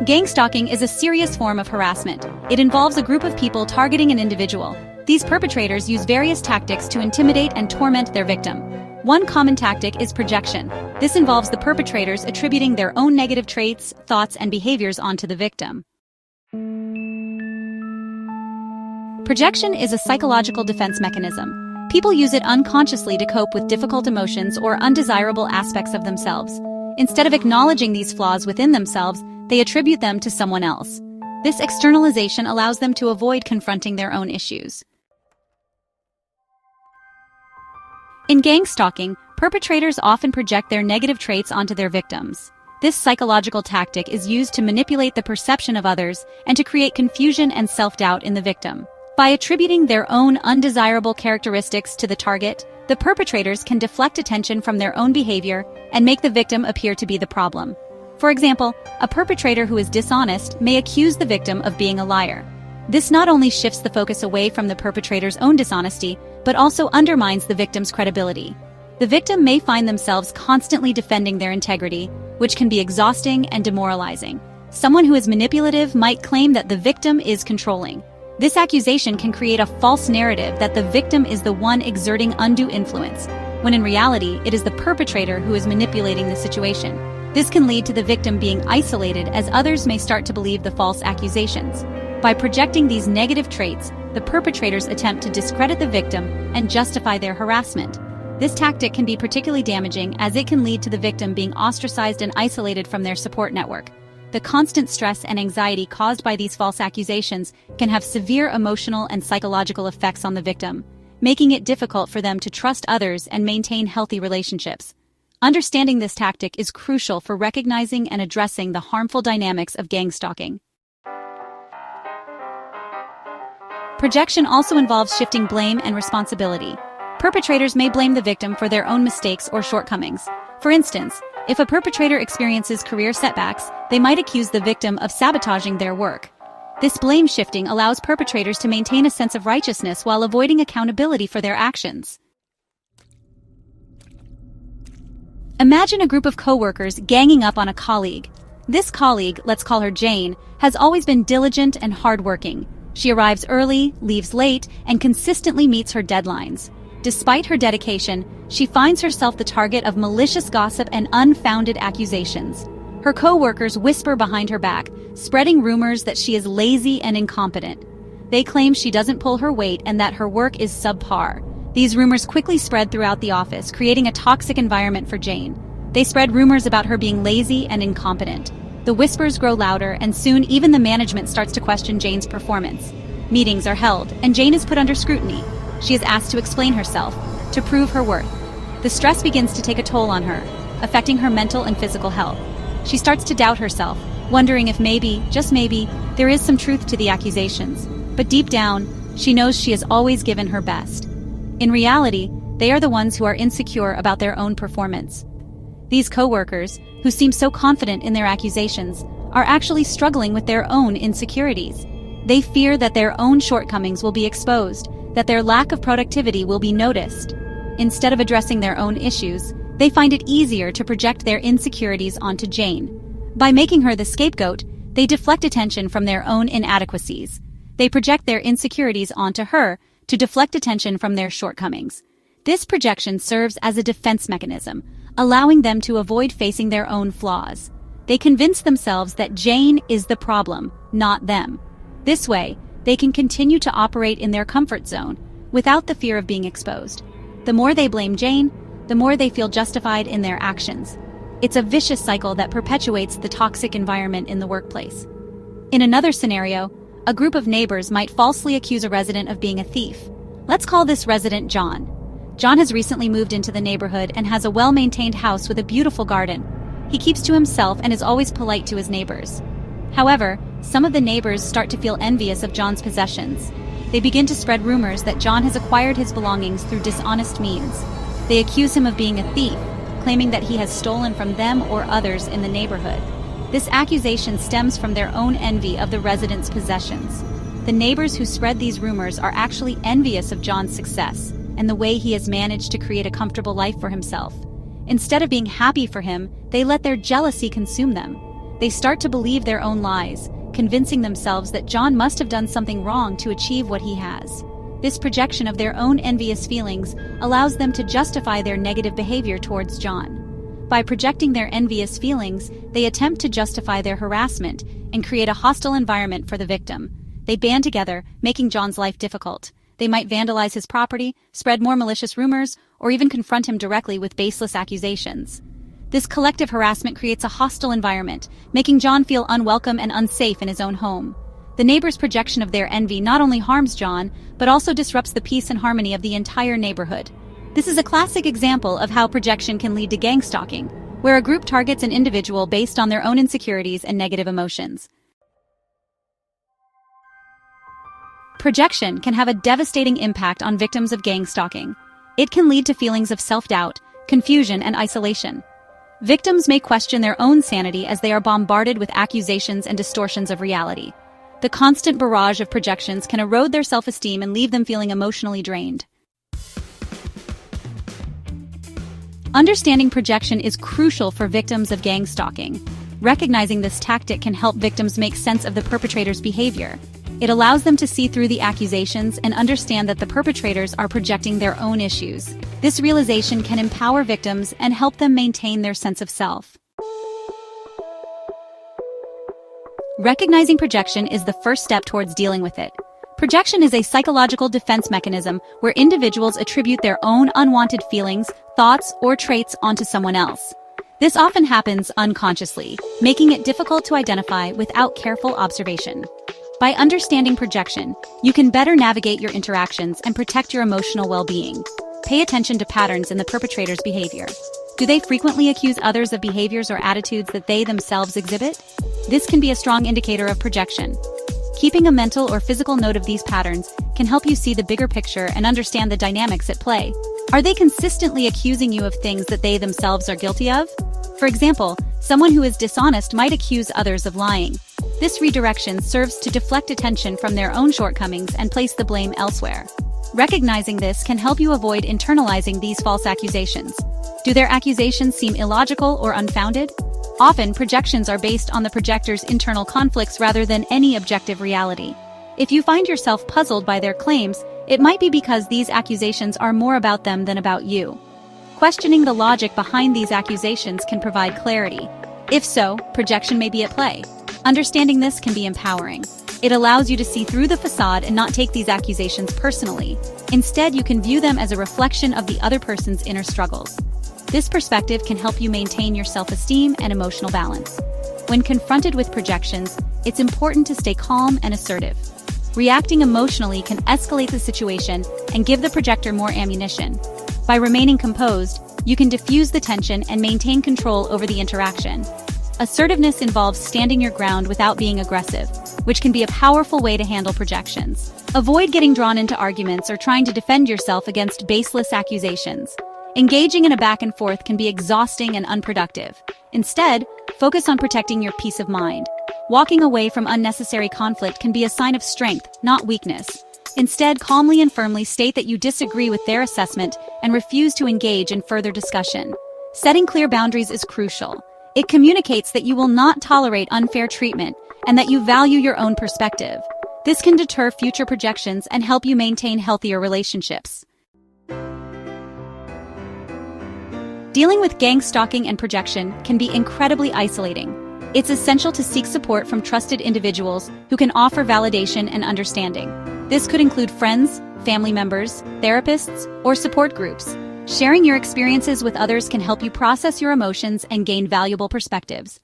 Gang stalking is a serious form of harassment. It involves a group of people targeting an individual. These perpetrators use various tactics to intimidate and torment their victim. One common tactic is projection. This involves the perpetrators attributing their own negative traits, thoughts, and behaviors onto the victim. Projection is a psychological defense mechanism. People use it unconsciously to cope with difficult emotions or undesirable aspects of themselves. Instead of acknowledging these flaws within themselves, they attribute them to someone else. This externalization allows them to avoid confronting their own issues. In gang stalking, perpetrators often project their negative traits onto their victims. This psychological tactic is used to manipulate the perception of others and to create confusion and self-doubt in the victim. By attributing their own undesirable characteristics to the target, the perpetrators can deflect attention from their own behavior and make the victim appear to be the problem. For example, a perpetrator who is dishonest may accuse the victim of being a liar. This not only shifts the focus away from the perpetrator's own dishonesty, but also undermines the victim's credibility. The victim may find themselves constantly defending their integrity, which can be exhausting and demoralizing. Someone who is manipulative might claim that the victim is controlling. This accusation can create a false narrative that the victim is the one exerting undue influence, when in reality it is the perpetrator who is manipulating the situation. This can lead to the victim being isolated, as others may start to believe the false accusations. By projecting these negative traits, the perpetrators attempt to discredit the victim and justify their harassment. This tactic can be particularly damaging, as it can lead to the victim being ostracized and isolated from their support network. The constant stress and anxiety caused by these false accusations can have severe emotional and psychological effects on the victim, making it difficult for them to trust others and maintain healthy relationships. Understanding this tactic is crucial for recognizing and addressing the harmful dynamics of gang stalking. Projection also involves shifting blame and responsibility. Perpetrators may blame the victim for their own mistakes or shortcomings. For instance, if a perpetrator experiences career setbacks, they might accuse the victim of sabotaging their work. This blame shifting allows perpetrators to maintain a sense of righteousness while avoiding accountability for their actions. Imagine a group of coworkers ganging up on a colleague. This colleague, let's call her Jane, has always been diligent and hardworking. She arrives early, leaves late, and consistently meets her deadlines. Despite her dedication, she finds herself the target of malicious gossip and unfounded accusations. Her co-workers whisper behind her back, spreading rumors that she is lazy and incompetent. They claim she doesn't pull her weight and that her work is subpar. These rumors quickly spread throughout the office, creating a toxic environment for Jane. They spread rumors about her being lazy and incompetent. The whispers grow louder, and soon even the management starts to question Jane's performance. Meetings are held, and Jane is put under scrutiny. She is asked to explain herself, to prove her worth. The stress begins to take a toll on her, affecting her mental and physical health. She starts to doubt herself, wondering if maybe, just maybe, there is some truth to the accusations. But deep down, she knows she has always given her best. In reality, they are the ones who are insecure about their own performance. These co-workers, who seem so confident in their accusations, are actually struggling with their own insecurities. They fear that their own shortcomings will be exposed, that their lack of productivity will be noticed. Instead of addressing their own issues, they find it easier to project their insecurities onto Jane. By making her the scapegoat, they deflect attention from their own inadequacies. They project their insecurities onto her to deflect attention from their shortcomings. This projection serves as a defense mechanism, allowing them to avoid facing their own flaws. They convince themselves that Jane is the problem, not them. This way, they can continue to operate in their comfort zone without the fear of being exposed. The more they blame Jane, the more they feel justified in their actions. It's a vicious cycle that perpetuates the toxic environment in the workplace. In another scenario, a group of neighbors might falsely accuse a resident of being a thief. Let's call this resident John. John has recently moved into the neighborhood and has a well-maintained house with a beautiful garden. He keeps to himself and is always polite to his neighbors. However, some of the neighbors start to feel envious of John's possessions. They begin to spread rumors that John has acquired his belongings through dishonest means. They accuse him of being a thief, claiming that he has stolen from them or others in the neighborhood. This accusation stems from their own envy of the resident's possessions. The neighbors who spread these rumors are actually envious of John's success and the way he has managed to create a comfortable life for himself. Instead of being happy for him, they let their jealousy consume them. They start to believe their own lies, convincing themselves that John must have done something wrong to achieve what he has. This projection of their own envious feelings allows them to justify their negative behavior towards John. By projecting their envious feelings, they attempt to justify their harassment and create a hostile environment for the victim. They band together, making John's life difficult. They might vandalize his property, spread more malicious rumors, or even confront him directly with baseless accusations. This collective harassment creates a hostile environment, making John feel unwelcome and unsafe in his own home. The neighbors' projection of their envy not only harms John, but also disrupts the peace and harmony of the entire neighborhood. This is a classic example of how projection can lead to gang stalking, where a group targets an individual based on their own insecurities and negative emotions. Projection can have a devastating impact on victims of gang stalking. It can lead to feelings of self-doubt, confusion, and isolation. Victims may question their own sanity as they are bombarded with accusations and distortions of reality. The constant barrage of projections can erode their self-esteem and leave them feeling emotionally drained. Understanding projection is crucial for victims of gang stalking. Recognizing this tactic can help victims make sense of the perpetrator's behavior. It allows them to see through the accusations and understand that the perpetrators are projecting their own issues. This realization can empower victims and help them maintain their sense of self. Recognizing projection is the first step towards dealing with it. Projection is a psychological defense mechanism where individuals attribute their own unwanted feelings, thoughts, or traits onto someone else. This often happens unconsciously, making it difficult to identify without careful observation. By understanding projection, you can better navigate your interactions and protect your emotional well-being. Pay attention to patterns in the perpetrator's behavior. Do they frequently accuse others of behaviors or attitudes that they themselves exhibit? This can be a strong indicator of projection. Keeping a mental or physical note of these patterns can help you see the bigger picture and understand the dynamics at play. Are they consistently accusing you of things that they themselves are guilty of? For example, someone who is dishonest might accuse others of lying. This redirection serves to deflect attention from their own shortcomings and place the blame elsewhere. Recognizing this can help you avoid internalizing these false accusations. Do their accusations seem illogical or unfounded? Often, projections are based on the projector's internal conflicts rather than any objective reality. If you find yourself puzzled by their claims, it might be because these accusations are more about them than about you. Questioning the logic behind these accusations can provide clarity. If so, projection may be at play. Understanding this can be empowering. It allows you to see through the facade and not take these accusations personally. Instead, you can view them as a reflection of the other person's inner struggles. This perspective can help you maintain your self-esteem and emotional balance. When confronted with projections, it's important to stay calm and assertive. Reacting emotionally can escalate the situation and give the projector more ammunition. By remaining composed, you can diffuse the tension and maintain control over the interaction. Assertiveness involves standing your ground without being aggressive, which can be a powerful way to handle projections. Avoid getting drawn into arguments or trying to defend yourself against baseless accusations. Engaging in a back and forth can be exhausting and unproductive. Instead, focus on protecting your peace of mind. Walking away from unnecessary conflict can be a sign of strength, not weakness. Instead, calmly and firmly state that you disagree with their assessment and refuse to engage in further discussion. Setting clear boundaries is crucial. It communicates that you will not tolerate unfair treatment and that you value your own perspective. This can deter future projections and help you maintain healthier relationships. Dealing with gang stalking and projection can be incredibly isolating. It's essential to seek support from trusted individuals who can offer validation and understanding. This could include friends, family members, therapists, or support groups. Sharing your experiences with others can help you process your emotions and gain valuable perspectives.